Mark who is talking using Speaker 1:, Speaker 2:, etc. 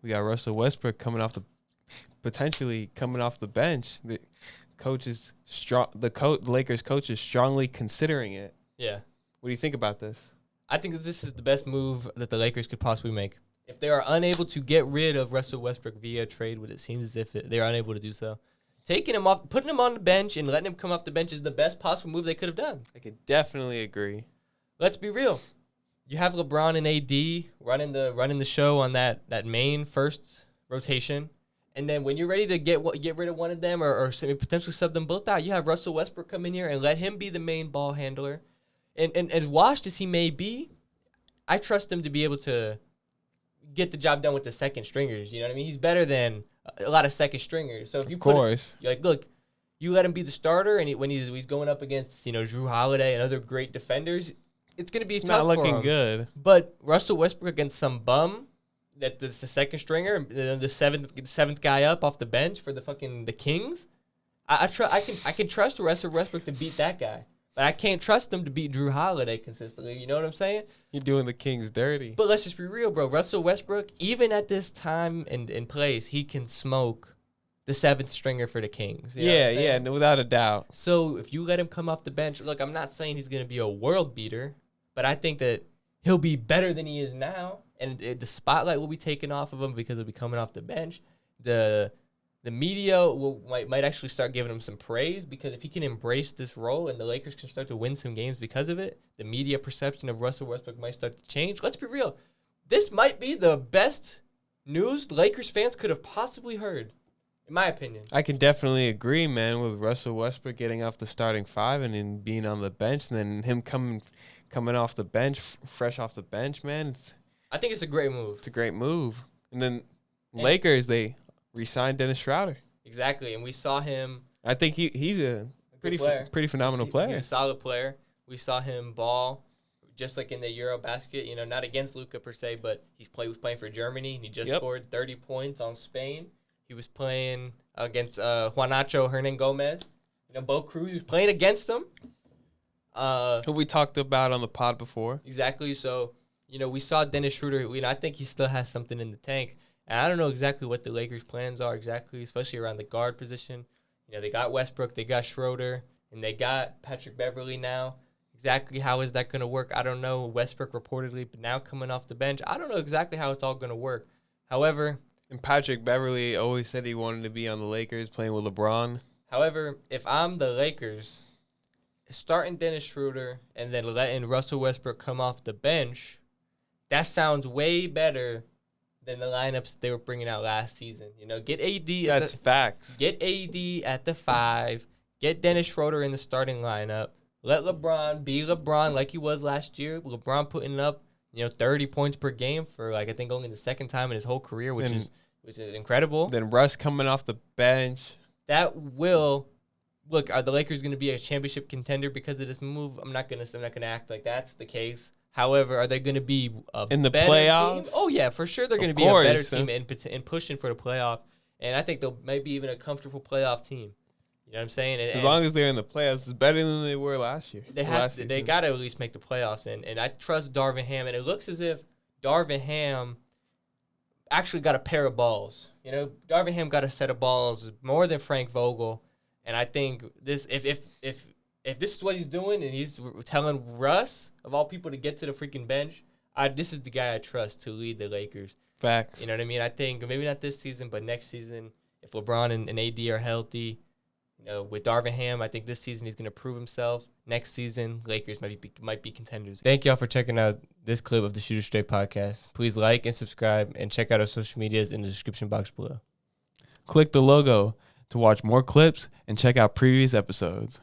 Speaker 1: we got Russell Westbrook potentially coming off the bench. The Lakers coach is strongly considering it.
Speaker 2: Yeah.
Speaker 1: What do you think about this?
Speaker 2: I think that this is the best move that the Lakers could possibly make. If they are unable to get rid of Russell Westbrook via trade, what it seems as if they're unable to do so, taking him off, putting him on the bench and letting him come off the bench is the best possible move they could have done.
Speaker 1: I could definitely agree.
Speaker 2: Let's be real. You have LeBron and AD running the show on that main first rotation, and then when you're ready to get rid of one of them or potentially sub them both out, you have Russell Westbrook come in here and let him be the main ball handler. And as washed as he may be, I trust him to be able to get the job done with the second stringers. You know what I mean? He's better than a lot of second stringers. So if you you're like, look, you let him be the starter, and when he's going up against Drew Holiday and other great defenders, it's gonna be tough
Speaker 1: not
Speaker 2: for
Speaker 1: looking
Speaker 2: him.
Speaker 1: good.
Speaker 2: But Russell Westbrook against some bum that's the second stringer, the seventh guy up off the bench for the Kings. I can trust Russell Westbrook to beat that guy. But I can't trust him to beat Drew Holiday consistently. You know what I'm saying?
Speaker 1: You're doing the Kings dirty.
Speaker 2: But let's just be real, bro. Russell Westbrook, even at this time and place, he can smoke the seventh stringer for the Kings. You know
Speaker 1: Yeah, no, without a doubt.
Speaker 2: So if you let him come off the bench, look, I'm not saying he's going to be a world beater, but I think that he'll be better than he is now. And the spotlight will be taken off of him because he'll be coming off the bench. The media might actually start giving him some praise because if he can embrace this role and the Lakers can start to win some games because of it, the media perception of Russell Westbrook might start to change. Let's be real. This might be the best news Lakers fans could have possibly heard, in my opinion.
Speaker 1: I can definitely agree, man, with Russell Westbrook getting off the starting five and then being on the bench and then him coming off the bench, fresh off the bench, man.
Speaker 2: I think it's a great move.
Speaker 1: It's a great move. And then Lakers, they re-signed Dennis Schroder.
Speaker 2: Exactly, and we saw him.
Speaker 1: I think he's a pretty phenomenal player.
Speaker 2: He's a solid player. We saw him ball just like in the Eurobasket. Not against Luka per se, but he was playing for Germany, and he just scored 30 points on Spain. He was playing against Juanacho Hernan-Gomez. Bo Cruz was playing against him.
Speaker 1: Who we talked about on the pod before.
Speaker 2: Exactly. So, we saw Dennis Schroder. I think he still has something in the tank. And I don't know exactly what the Lakers' plans are exactly, especially around the guard position. They got Westbrook, they got Schroder, and they got Patrick Beverley now. Exactly how is that going to work? I don't know. Westbrook reportedly, but now coming off the bench, I don't know exactly how it's all going to work. However,
Speaker 1: and Patrick Beverley always said he wanted to be on the Lakers playing with LeBron.
Speaker 2: However, if I'm the Lakers, starting Dennis Schroder and then letting Russell Westbrook come off the bench, that sounds way better than the lineups that they were bringing out last season. Get AD.
Speaker 1: That's facts.
Speaker 2: Get AD at the 5. Get Dennis Schroder in the starting lineup. Let LeBron be LeBron like he was last year. LeBron putting up 30 points per game for I think only the second time in his whole career, which is incredible.
Speaker 1: Then Russ coming off the bench.
Speaker 2: That will look. Are the Lakers going to be a championship contender because of this move? I'm not gonna act like that's the case. However, are they going to be
Speaker 1: in the
Speaker 2: better
Speaker 1: playoffs?
Speaker 2: Team? Oh, yeah, for sure they're going to be a better team and pushing for the playoff. And I think they'll maybe even a comfortable playoff team. You know what I'm saying?
Speaker 1: As long as they're in the playoffs, it's better than they were last year.
Speaker 2: They got to at least make the playoffs. And I trust Darvin Ham. And it looks as if Darvin Ham actually got a pair of balls. Darvin Ham got a set of balls more than Frank Vogel. And I think this if this is what he's doing and he's telling Russ, of all people, to get to the freaking bench, this is the guy I trust to lead the Lakers.
Speaker 1: Facts.
Speaker 2: You know what I mean? I think maybe not this season, but next season, if LeBron and AD are healthy, with Darvin Ham, I think this season he's going to prove himself. Next season, Lakers might be contenders. Thank y'all for checking out this clip of the Shooter Straight podcast. Please like and subscribe and check out our social medias in the description box below.
Speaker 1: Click the logo to watch more clips and check out previous episodes.